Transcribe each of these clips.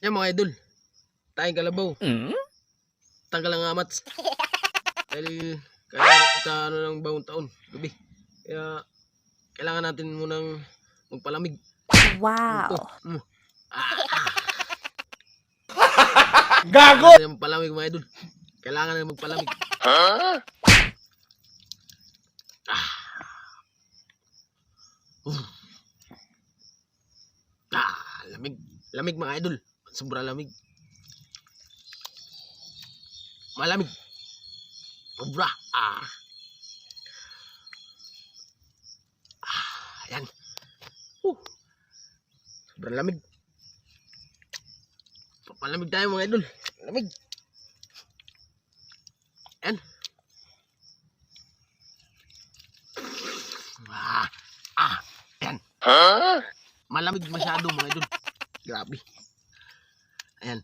Yan mga idol, tayong kalabaw. Hmm? Tanggal ang amats. Dahil kaya sa ano ng bagong taon, gabi. Kaya kailangan natin munang magpalamig. Wow. Gago! Kailangan magpalamig mga idol. Kailangan na magpalamig. Huh? Lamig. Lamig mga idol. Sobrang lamig. Malamig. Sobra. Ayan. Sobrang lamig. Papalamig tayo mga idol. Lamig. Ayan. Ayan. Huh? Malamig masyado mga idol. Grabe. Ayan.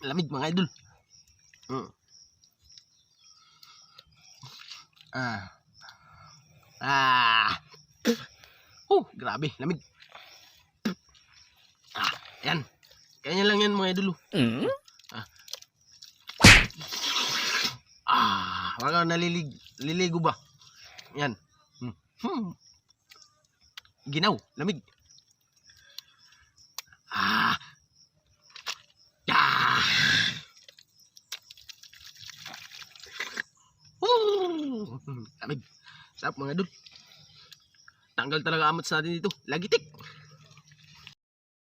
Lamig mga idol. Grabe, lamig. Ayan. Kanya lang yan mga idol. Hmm? Baka naliligo ba? Yan. Ginaw, lamig. Lamig. Sarap mga idol. Tanggal talaga amats natin dito. Lagitik.